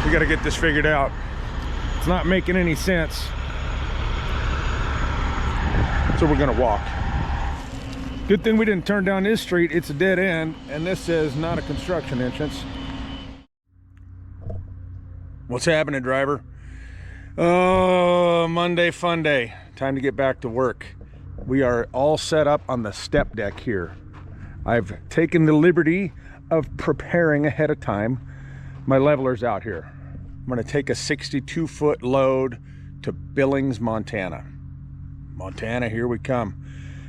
We got to get this figured out. It's not making any sense. So we're gonna walk. Good thing we didn't turn down this street. It's a dead end, and this says not a construction entrance. What's happening, driver? Oh, Monday fun day. Time to get back to work. We are all set up on the step deck here. I've taken the liberty of preparing ahead of time. My leveler's out here. I'm gonna take a 62-foot load to Billings, Montana. Montana, here we come.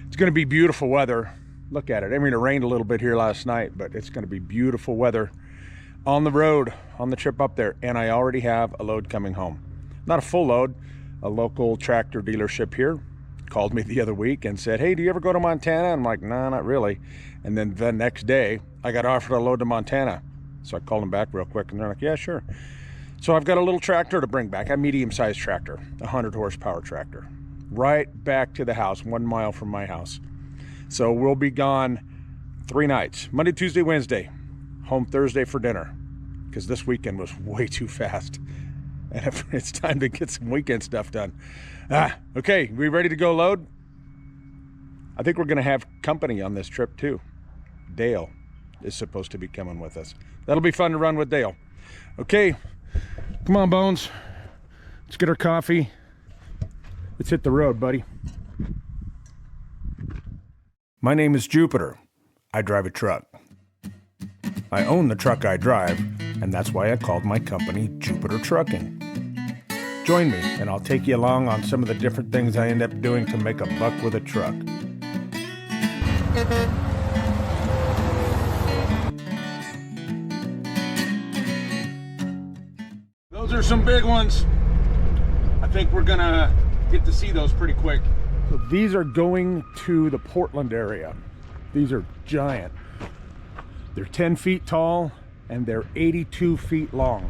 It's gonna be beautiful weather. Look at it. I mean, it rained a little bit here last night, but it's gonna be beautiful weather on the road, on the trip up there. And I already have a load coming home. Not a full load. A local tractor dealership here called me the other week and said, hey, do you ever go to Montana? I'm like, nah, not really. And then the next day, I got offered a load to Montana. So I called them back real quick, and they're like, yeah, sure. So I've got a little tractor to bring back, a medium-sized tractor, a 100 horsepower tractor. Right back to the house, 1 mile from my house. So we'll be gone 3 nights, Monday, Tuesday, Wednesday, home Thursday for dinner, because this weekend was way too fast. And it's time to get some weekend stuff done. Okay, we ready to go load? I think we're gonna have company on this trip too. Dale is supposed to be coming with us. That'll be fun to run with Dale. Okay, come on, Bones. Let's get our coffee. Let's hit the road, buddy. My name is Jupiter. I drive a truck. I own the truck I drive, and that's why I called my company Jupiter Trucking. Join me, and I'll take you along on some of the different things I end up doing to make a buck with a truck. Those are some big ones. I think we're gonna get to see those pretty quick. So these are going to the Portland area. These are giant. They're 10 feet tall and they're 82 feet long.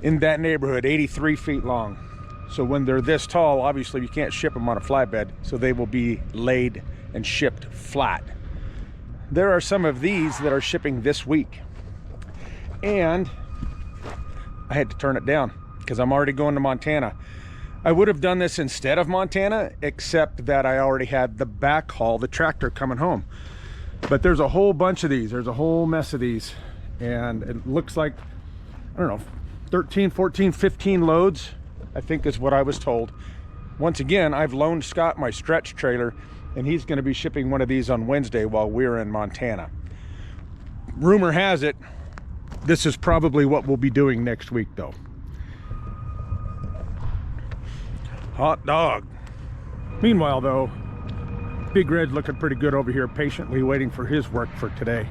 In that neighborhood, 83 feet long. So when they're this tall, obviously you can't ship them on a flatbed, so they will be laid and shipped flat. There are some of these that are shipping this week. And I had to turn it down because I'm already going to Montana. I would have done this instead of Montana, except that I already had the backhaul, the tractor coming home. But there's a whole bunch of these. There's a whole mess of these. And it looks like, I don't know, 13, 14, 15 loads, I think is what I was told. Once again, I've loaned Scott my stretch trailer, and he's gonna be shipping one of these on Wednesday while we're in Montana. Rumor has it, this is probably what we'll be doing next week though. Hot dog. Meanwhile though, Big Red's looking pretty good over here, patiently waiting for his work for today.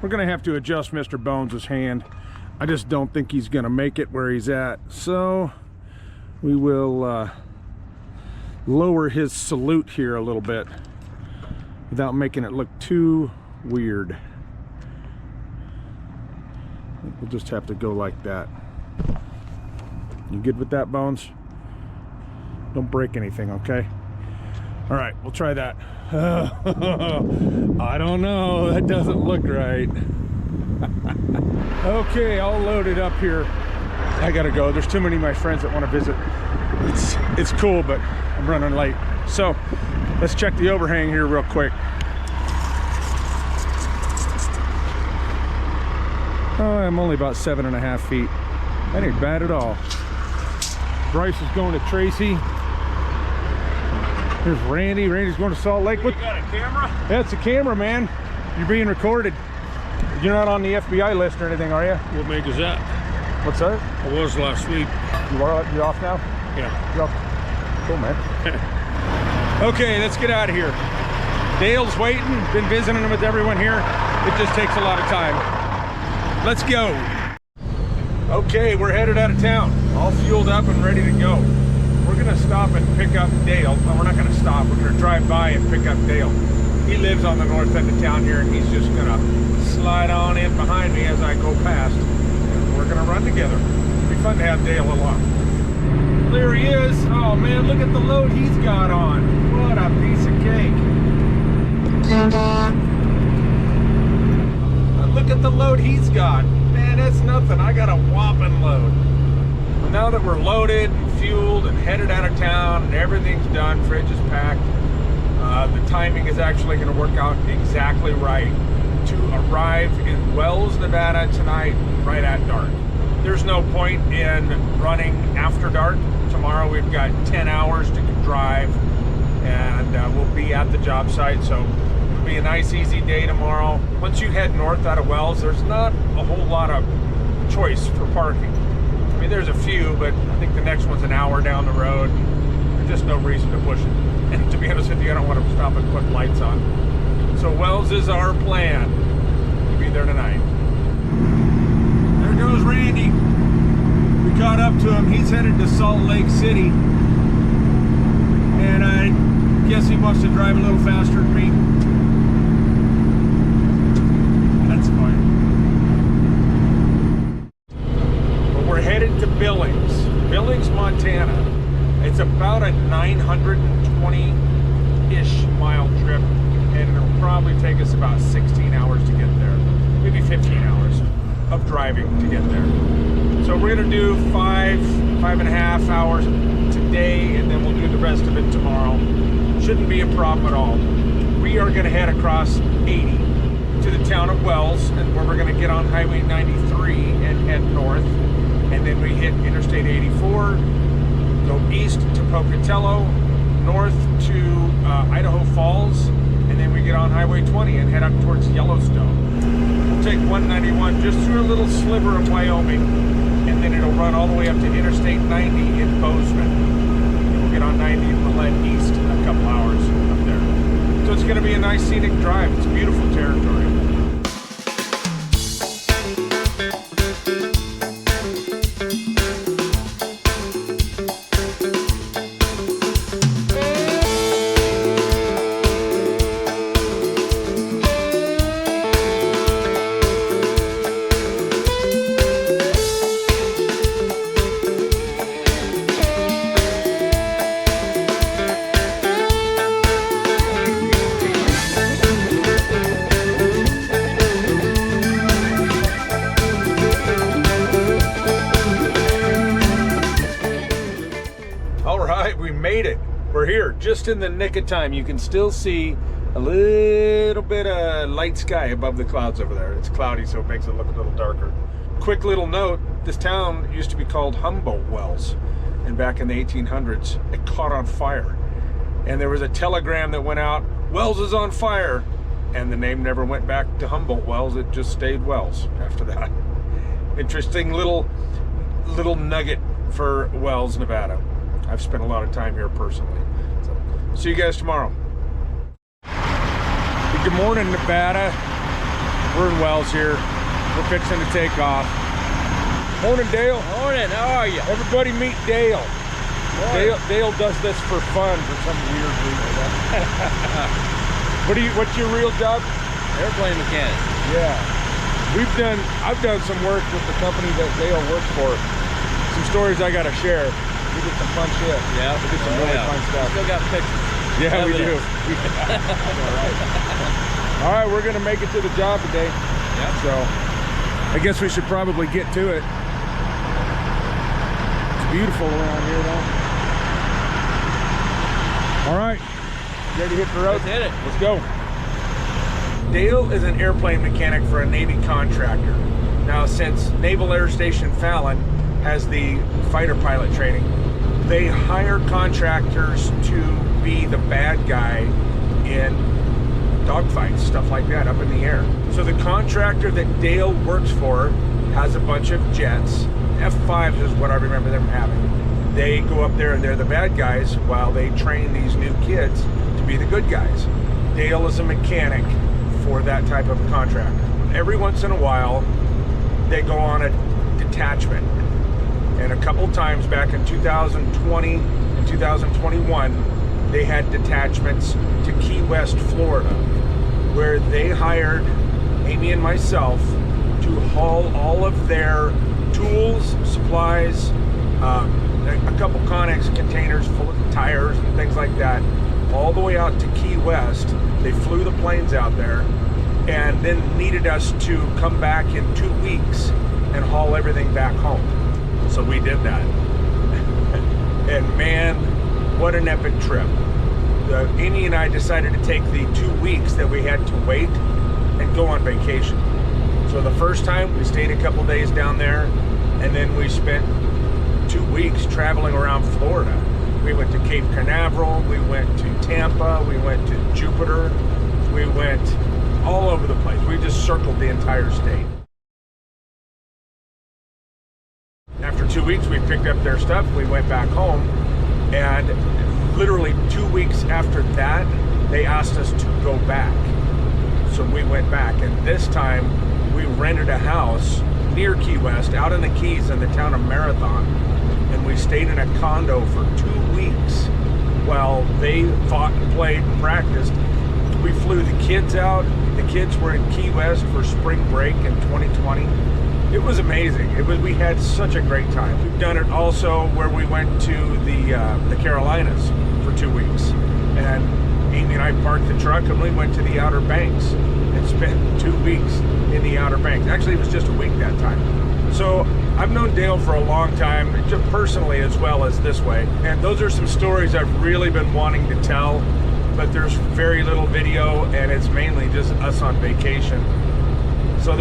We're gonna have to adjust Mr. Bones' hand. I just don't think he's gonna make it where he's at. So we will lower his salute here a little bit without making it look too weird. We'll just have to go like that. You good with that, Bones? Don't break anything, okay? All right, we'll try that. I don't know, that doesn't look right. Okay, all loaded up here. I gotta go. There's too many of my friends that want to visit. It's cool, but I'm running late. So let's check the overhang here real quick. Oh, I'm only about 7.5 feet. That ain't bad at all. Bryce is going to Tracy. There's Randy. Randy's going to Salt Lake. You got a camera? That's a camera, man. You're being recorded. You're not on the FBI list or anything, are you? What make is that? What's that? I was last week. You off now? Yeah. You're off. Cool, man. Okay, let's get out of here. Dale's waiting. Been visiting with everyone here. It just takes a lot of time. Let's go. Okay, we're headed out of town. All fueled up and ready to go. We're gonna stop and pick up Dale. Well, we're not gonna stop. We're gonna drive by and pick up Dale. He lives on the north end of town here, and he's just gonna slide on in behind me as I go past. And we're gonna run together. It'll be fun to have Dale along. There he is. Oh man, look at the load he's got on. What a piece of cake. Look look at the load he's got. Man, that's nothing. I got a whopping load. Now that we're loaded and fueled and headed out of town and everything's done, fridge is packed, the timing is actually going to work out exactly right to arrive in Wells, Nevada tonight right at dark. There's no point in running after dark. Tomorrow we've got 10 hours to drive and we'll be at the job site, so it'll be a nice easy day tomorrow. Once you head north out of Wells, there's not a whole lot of choice for parking. I mean, there's a few, but I think the next one's an hour down the road. There's just no reason to push it. And to be honest with you, I don't want to stop and put lights on. So Wells is our plan. We'll be there tonight. There goes Randy. We caught up to him. He's headed to Salt Lake City. And I guess he wants to drive a little faster than me. That's fine. We're headed to Billings, Montana. It's about a 920-ish mile trip, and it'll probably take us about 16 hours to get there. Maybe 15 hours of driving to get there. So we're gonna do 5.5 hours today, and then we'll do the rest of it tomorrow. Shouldn't be a problem at all. We are gonna head across 80 to the town of Wells, and where we're gonna get on Highway 93 and head north. And then we hit Interstate 84, go east to Pocatello, north to Idaho Falls, and then we get on Highway 20 and head up towards Yellowstone. We'll take 191 just through a little sliver of Wyoming, and then it'll run all the way up to Interstate 90 in Bozeman. And we'll get on 90 and we'll head east in a couple hours up there. So it's going to be a nice scenic drive. It's beautiful territory. We're here just in the nick of time. You can still see a little bit of light sky above the clouds over there. It's cloudy, so it makes it look a little darker. Quick little note, this town used to be called Humboldt Wells, and back in the 1800s it caught on fire, and there was a telegram that went out, Wells is on fire, and the name never went back to Humboldt Wells. It just stayed Wells after that. Interesting little nugget for Wells, Nevada. I've spent a lot of time here personally. So, see you guys tomorrow. Good morning, Nevada. We're in Wells here. We're fixing to take off. Morning, Dale. Morning, how are you? Everybody meet Dale. Dale does this for fun for some weird reason. What's your real job? Airplane mechanic. Yeah. I've done some work with the company that Dale works for. Some stories I gotta share. We did some fun shit. Yeah. We did some really fun stuff. Still got pictures. Yeah, we do. All right, we're gonna make it to the job today. Yep. So I guess we should probably get to it. It's beautiful around here though. All right, ready to hit the road? Let's hit it. Let's go. Dale is an airplane mechanic for a Navy contractor. Now, since Naval Air Station Fallon has the fighter pilot training, they hire contractors to be the bad guy in dogfights, stuff like that, up in the air. So the contractor that Dale works for has a bunch of jets. F5s is what I remember them having. They go up there and they're the bad guys while they train these new kids to be the good guys. Dale is a mechanic for that type of contractor. Every once in a while, they go on a detachment. And a couple times back in 2020 and 2021, they had detachments to Key West, Florida, where they hired Amy and myself to haul all of their tools, supplies, a couple Connex containers full of tires and things like that, all the way out to Key West. They flew the planes out there, and then needed us to come back in 2 weeks and haul everything back home. So we did that. And man, what an epic trip. Amy and I decided to take the 2 weeks that we had to wait and go on vacation. So the first time we stayed a couple days down there, and then we spent 2 weeks traveling around Florida. We went to Cape Canaveral, we went to Tampa, we went to Jupiter, we went all over the place. We just circled the entire state. After 2 weeks, we picked up their stuff, we went back home, and literally 2 weeks after that, they asked us to go back. So we went back, and this time we rented a house near Key West, out in the Keys in the town of Marathon, and we stayed in a condo for 2 weeks while they fought and played and practiced. We flew the kids out. The kids were in Key West for spring break in 2020. It was amazing. We had such a great time. We've done it also where we went to the Carolinas for 2 weeks, and Amy and I parked the truck and we went to the Outer Banks and spent 2 weeks in the Outer Banks. Actually, it was just a week that time. So I've known Dale for a long time, just personally as well as this way, and those are some stories I've really been wanting to tell, but there's very little video, and it's mainly just us on vacation. So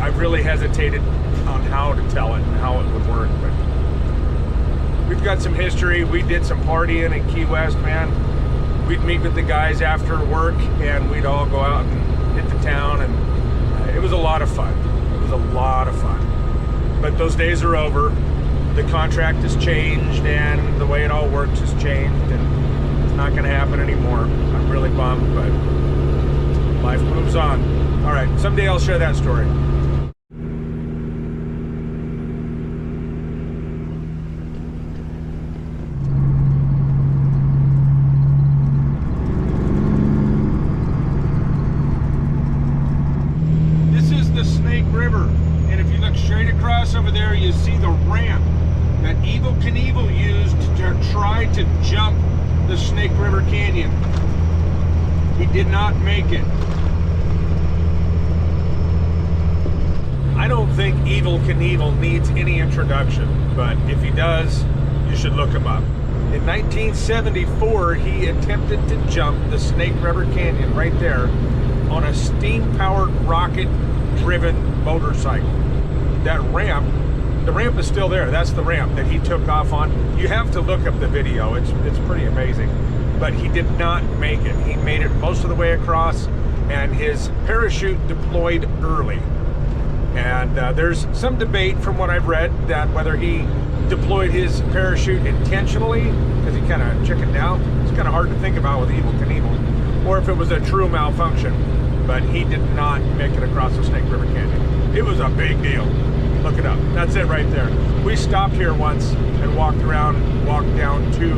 I've really hesitated on how to tell it and how it would work, but we've got some history. We did some partying in Key West, man. We'd meet with the guys after work, and we'd all go out and hit the town, and it was a lot of fun. It was a lot of fun. But those days are over. The contract has changed, and the way it all works has changed, and it's not going to happen anymore. I'm really bummed, but life moves on. All right, someday I'll share that story. River, and if you look straight across over there, you see the ramp that Evel Knievel used to try to jump the Snake River Canyon. He did not make it. I don't think Evel Knievel needs any introduction, but if he does, you should look him up. In 1974, he attempted to jump the Snake River Canyon right there on a steam-powered rocket-driven motorcycle. That ramp, the ramp is still there. That's the ramp that he took off on. You have to look up the video. It's pretty amazing. But he did not make it. He made it most of the way across, and his parachute deployed early. And there's some debate from what I've read that whether he deployed his parachute intentionally because he kind of chickened out. It's kind of hard to think about with Evel Knievel, or if it was a true malfunction. But he did not make it across the Snake River Canyon. It was a big deal. Look it up. That's it right there. We stopped here once and walked around, walked down to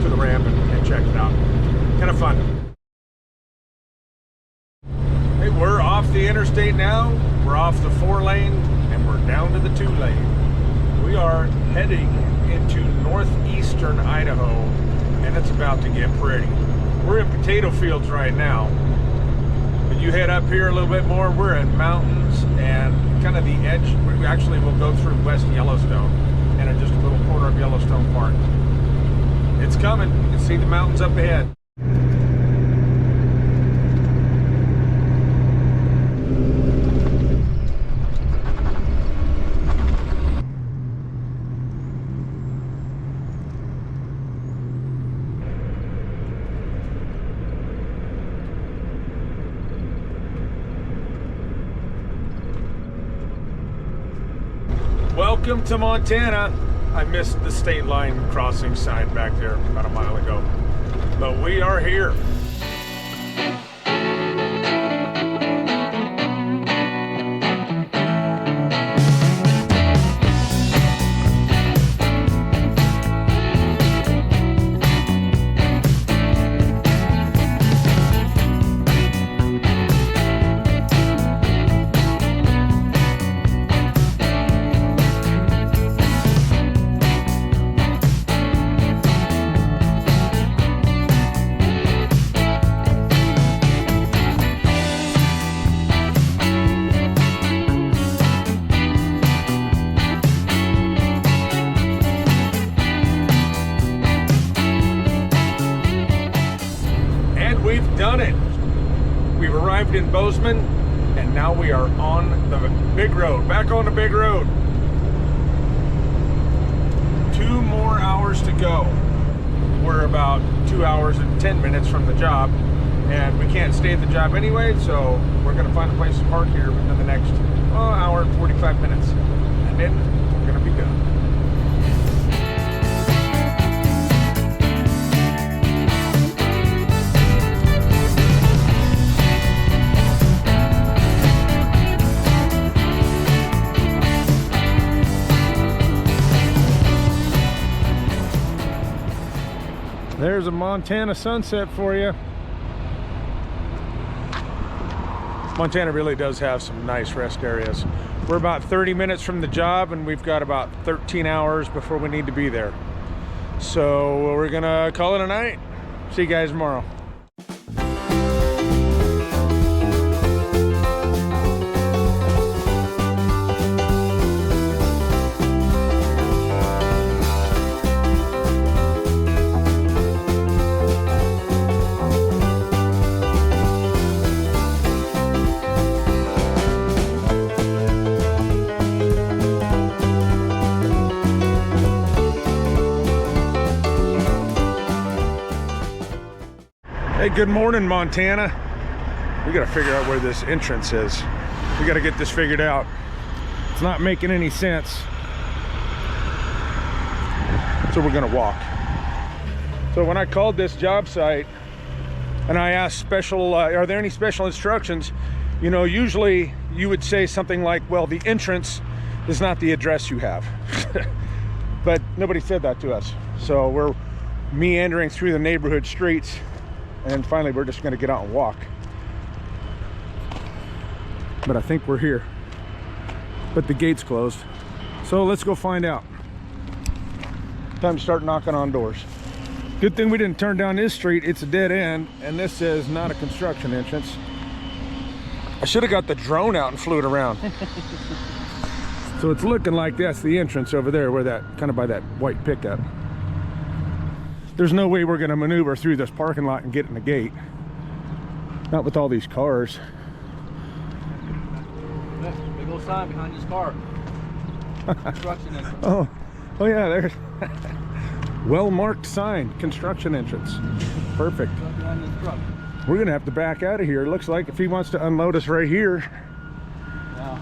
the ramp and checked it out. Kind of fun. Hey, we're off the interstate now. We're off the 4-lane and we're down to the 2-lane. We are heading into northeastern Idaho, and it's about to get pretty. We're in potato fields right now. But you head up here a little bit more, we're in mountains and kind of the edge. We actually will go through West Yellowstone and in just a little corner of Yellowstone Park. It's coming. You can see the mountains up ahead. Welcome to Montana. I missed the state line crossing sign back there about a mile ago, but we are here. in Bozeman, and now we are on the big road, back on the big road. 2 more hours to go. We're about 2 hours and 10 minutes from the job, and we can't stay at the job anyway, so we're gonna find a place to park here within the next hour and 45 minutes, and then we're gonna be done. There's a Montana sunset for you. Montana really does have some nice rest areas. We're about 30 minutes from the job, and we've got about 13 hours before we need to be there. So we're gonna call it a night. See you guys tomorrow. Hey, good morning, Montana. We gotta figure out where this entrance is. We gotta get this figured out. It's not making any sense. So we're gonna walk. So when I called this job site and I asked are there any special instructions? You know, usually you would say something like, well, the entrance is not the address you have. But nobody said that to us. So we're meandering through the neighborhood streets, and finally we're just gonna get out and walk. But I think we're here. But the gate's closed. So let's go find out. Time to start knocking on doors. Good thing we didn't turn down this street. It's a dead end, and this says not a construction entrance. I should have got the drone out and flew it around. So it's looking like that's the entrance over there, where that, kind of by that white pickup. There's no way we're gonna maneuver through this parking lot and get in the gate. Not with all these cars. Big old sign behind this car. Construction entrance. Oh yeah, there's well-marked sign, construction entrance. Perfect. Behind this truck. We're gonna have to back out of here. It looks like if he wants to unload us right here. Yeah.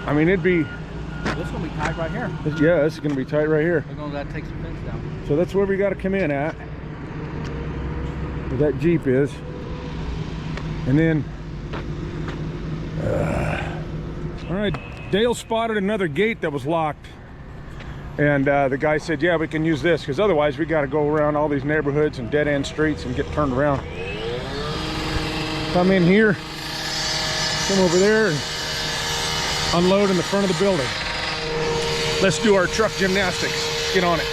I mean, it'd be. This is gonna be tight right here. Yeah, this is gonna be tight right here. We're gonna take some fence down. So that's where we got to come in at, where that Jeep is. And then all right, Dale spotted another gate that was locked, and the guy said, yeah, we can use this, because otherwise we got to go around all these neighborhoods and dead end streets and get turned around. Come in here, come over there, and unload in the front of the building. Let's do our truck gymnastics. Get on it.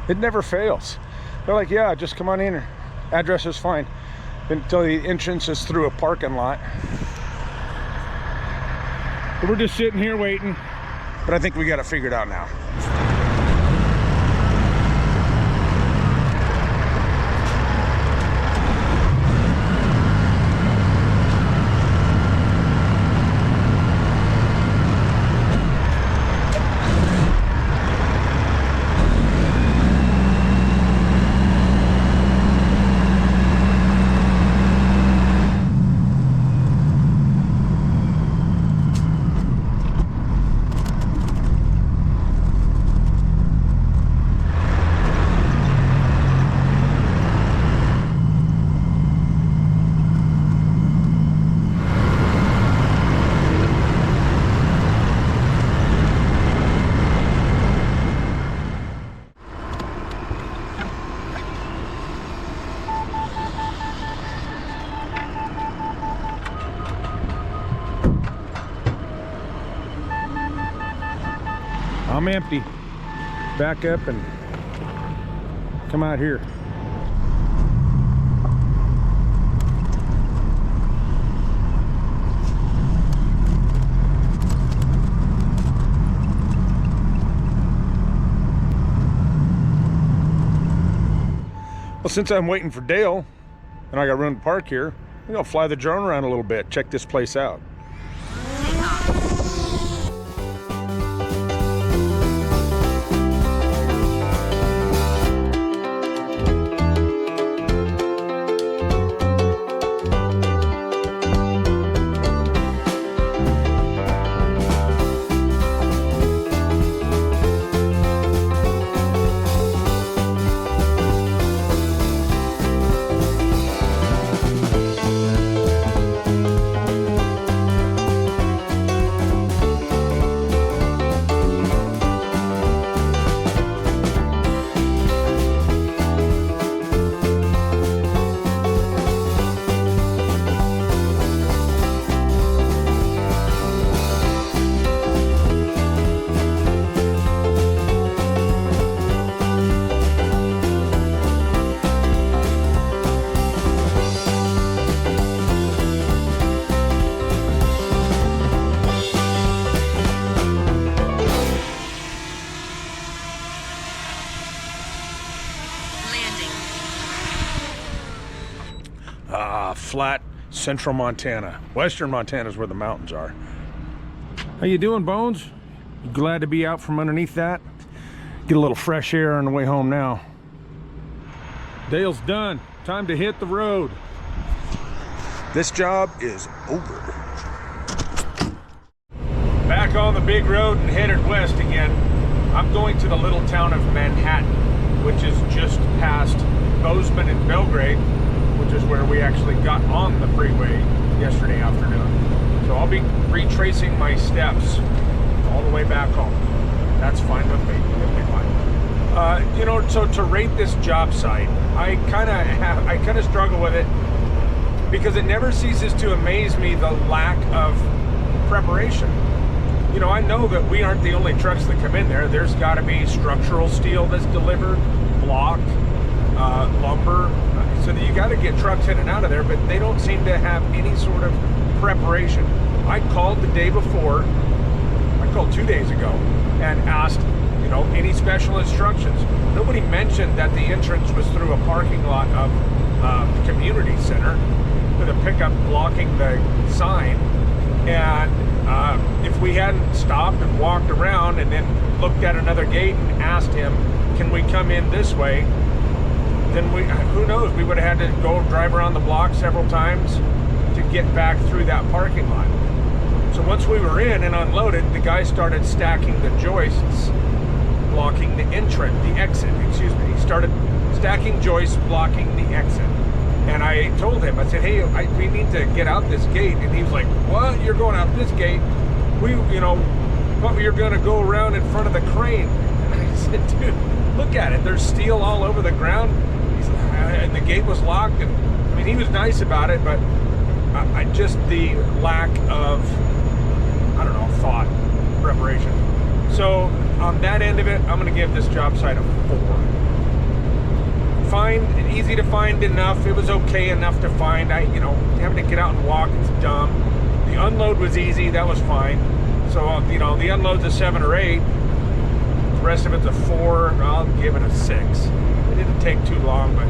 It never fails. They're like, yeah, just come on in. Address is fine. Until the entrance is through a parking lot. So we're just sitting here waiting. But I think we got it figured out now. I'm empty. Back up and come out here. Well, since I'm waiting for Dale and I got room to park here, We're gonna fly the drone around a little bit, check this place out. Flat central Montana. Western Montana is where the mountains are. How you doing, Bones? You glad to be out from underneath that? Get a little fresh air on the way home now. Dale's done. Time to hit the road. This job is over. Back on the big road and headed west again. I'm going to the little town of Manhattan, which is just past Bozeman and Belgrade, which is where we actually got on the freeway yesterday afternoon. So I'll be retracing my steps all the way back home. That's fine with me. It'll be fine. You know, so to rate this job site, I kind of struggle with it because it never ceases to amaze me the lack of preparation. You know, I know that we aren't the only trucks that come in there. There's got to be structural steel that's delivered, block, lumber, so that you got to get trucks in and out of there, but they don't seem to have any sort of preparation. I called the day before, I called 2 days ago, and asked, you know, any special instructions. Nobody mentioned that the entrance was through a parking lot of the community center with a pickup blocking the sign, and if we hadn't stopped and walked around and then looked at another gate and asked him, can we come in this way, then who knows, we would have had to go drive around the block several times to get back through that parking lot. So once we were in and unloaded, the guy started stacking the joists, blocking the exit, excuse me. He started stacking joists, blocking the exit. And I told him, I said, hey, we need to get out this gate. And he was like, what? You're going out this gate? You know, but you're gonna go around in front of the crane. And I said, dude, look at it. There's steel all over the ground. And the gate was locked. And I mean, he was nice about it, but I just, the lack of, I don't know, thought, preparation. So on that end of it, I'm gonna give this job site a 4. Fine, easy to find enough. It was okay enough to find. You know, having to get out and walk is dumb. The unload was easy, that was fine. So, you know, the unload's a 7 or 8. The rest of it's a 4. I'll give it a 6. It didn't take too long, but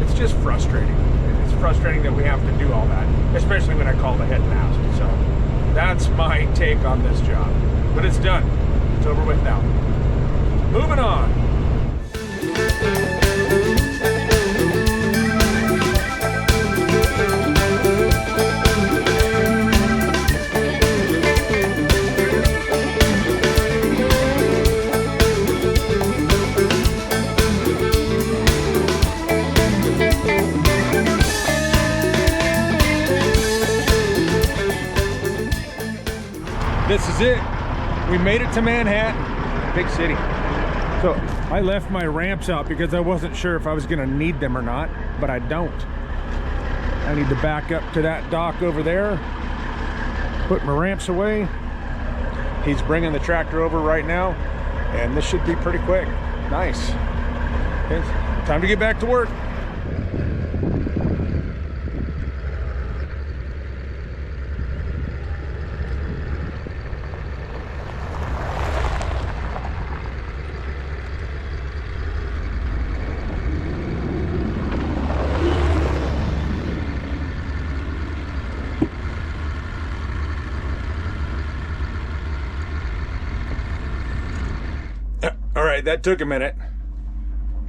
it's just frustrating. It's frustrating that we have to do all that, especially when I called ahead and asked. So that's my take on this job. But it's done. It's over with now. Moving on. This is it. We made it to Manhattan, big city. So I left my ramps out because I wasn't sure if I was gonna need them or not, but I don't. I need to back up to that dock over there, put my ramps away. He's bringing the tractor over right now, and this should be pretty quick. Nice. Okay, time to get back to work. right, that took a minute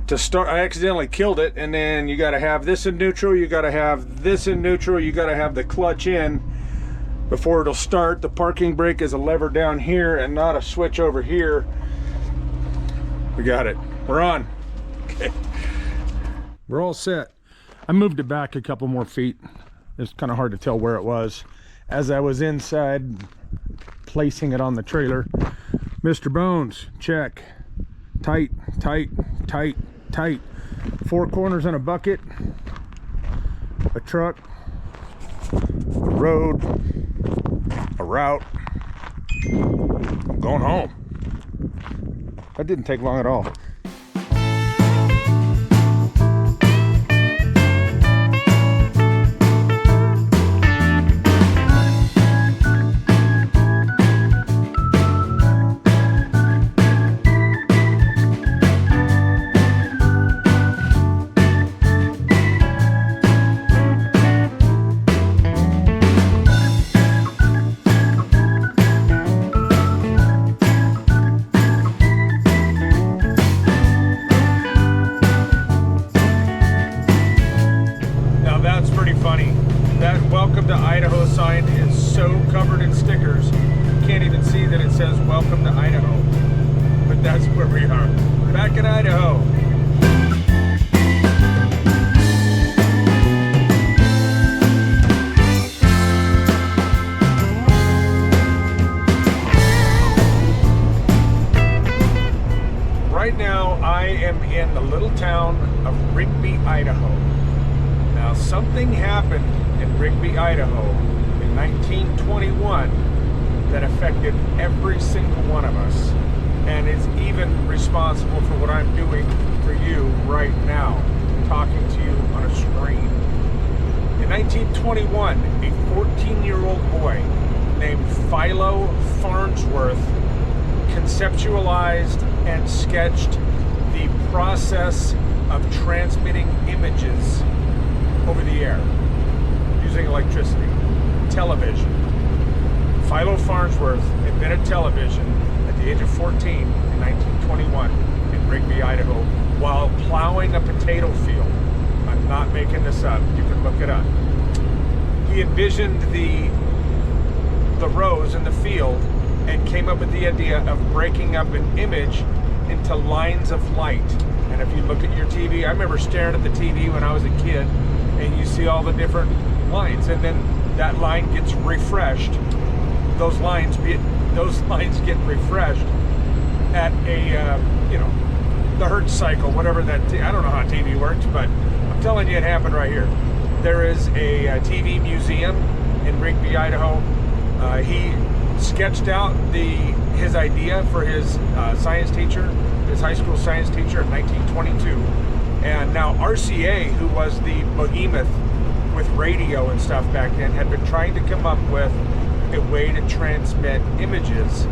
to start. I accidentally killed it, and then you got to have this in neutral, you got to have this in neutral, you got to have the clutch in before it'll start. The parking brake is a lever down here and not a switch over here. We got it. We're on. Okay. We're all set. I moved it back a couple more feet. It's kind of hard to tell where it was as I was inside placing it on the trailer. Mr. Bones, check. Tight, tight, tight, tight. 4 corners in a bucket, a truck, a road, a route. I'm going home. That didn't take long at all. Funny. That welcome to Idaho sign is so covered in stickers, you can't even see that it says welcome to Idaho. But that's where we are. Back in Idaho. Right now I am in the little town of Rigby, Idaho. Now, something happened in Rigby, Idaho in 1921 that affected every single one of us, and is even responsible for what I'm doing for you right now, talking to you on a screen. In 1921, a 14-year-old boy named Philo Farnsworth conceptualized and sketched the process of transmitting images over the air using electricity. Television. Philo Farnsworth invented television at the age of 14 in 1921 in Rigby, Idaho, while plowing a potato field. I'm not making this up. You can look it up. He envisioned the rows in the field and came up with the idea of breaking up an image into lines of light. And if you look at your TV, I remember staring at the TV when I was a kid, and you see all the different lines, and then that line gets refreshed. Those lines get refreshed at a the Hertz cycle, whatever that. I don't know how TV works, but I'm telling you, it happened right here. There is a TV museum in Rigby, Idaho. He sketched out his idea for his science teacher, his high school science teacher in 1922. And now RCA, who was the behemoth with radio and stuff back then, had been trying to come up with a way to transmit images,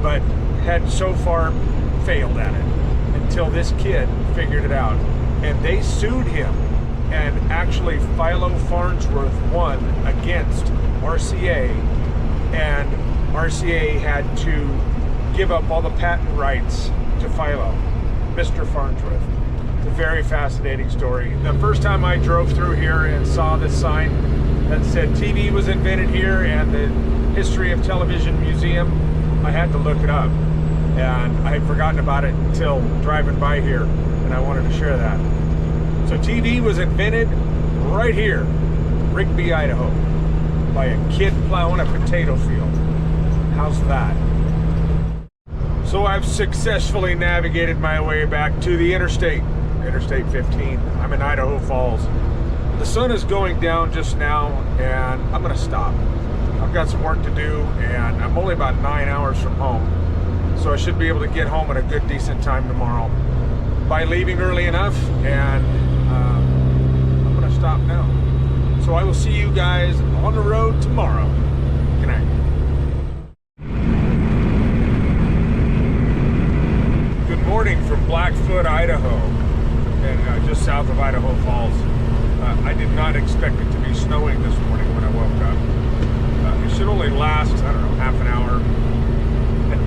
but had so far failed at it until this kid figured it out. And they sued him, and actually Philo Farnsworth won against RCA, and RCA had to give up all the patent rights to Philo, Mr. Farnsworth. It's a very fascinating story. The first time I drove through here and saw this sign that said TV was invented here and the History of Television Museum, I had to look it up. And I had forgotten about it until driving by here, and I wanted to share that. So TV was invented right here, Rigby, Idaho, by a kid plowing a potato field. How's that? So I've successfully navigated my way back to the Interstate 15. I'm in Idaho Falls. The sun is going down just now, and I'm gonna stop. I've got some work to do, and I'm only about 9 hours from home. So I should be able to get home at a good, decent time tomorrow by leaving early enough, and I'm gonna stop now. So I will see you guys on the road tomorrow. Good night. Good morning from Blackfoot, Idaho, and just south of Idaho Falls. I did not expect it to be snowing this morning when I woke up. It should only last, I don't know, half an hour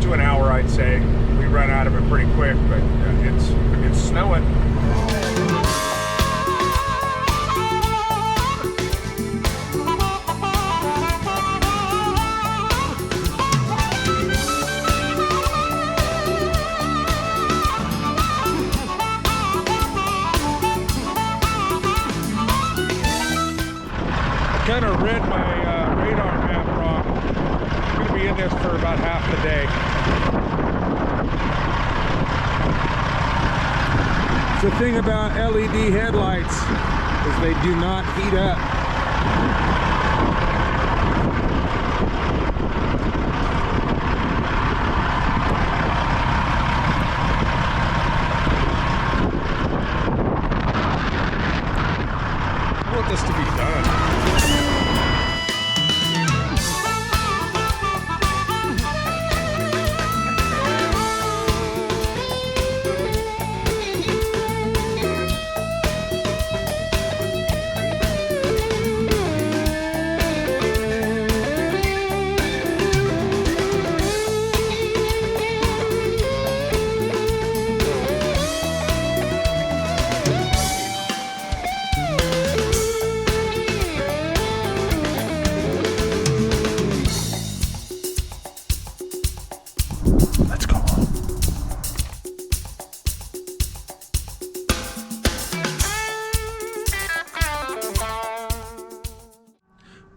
to an hour, I'd say. We we run out of it pretty quick, but it's snowing. Kind of read my radar map wrong. I'm going to be in this for about half the day. The thing about LED headlights is they do not heat up. I want this to be done.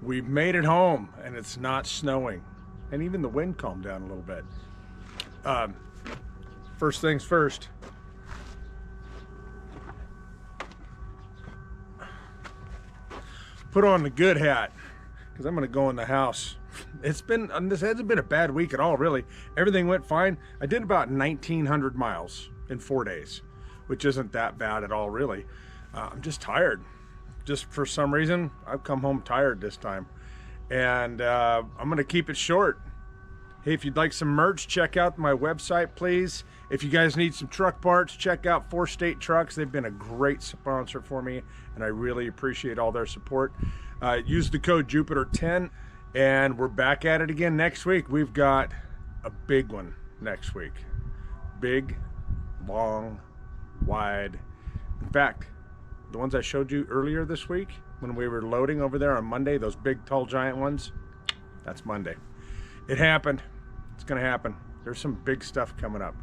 We've made it home and it's not snowing, and even the wind calmed down a little bit. First things first, put on the good hat because I'm gonna go in the house. This hasn't been a bad week at all, really. Everything went fine. I did about 1,900 miles in 4 days, which isn't that bad at all, really. I'm just tired. Just for some reason, I've come home tired this time. And I'm gonna keep it short. Hey, if you'd like some merch, check out my website, please. If you guys need some truck parts, check out 4 State Trucks. They've been a great sponsor for me, and I really appreciate all their support. Use the code Jupiter10, and we're back at it again next week. We've got a big one next week. Big, long, wide. In fact, the ones I showed you earlier this week when we were loading over there on Monday, those big, tall, giant ones, that's Monday. It happened. It's gonna happen. There's some big stuff coming up.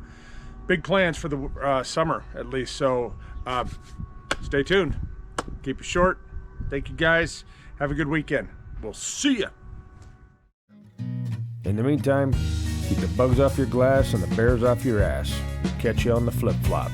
Big plans for the summer, at least. So stay tuned. Keep it short. Thank you, guys. Have a good weekend. We'll see ya. In the meantime, keep the bugs off your glass and the bears off your ass. Catch you on the flip-flop.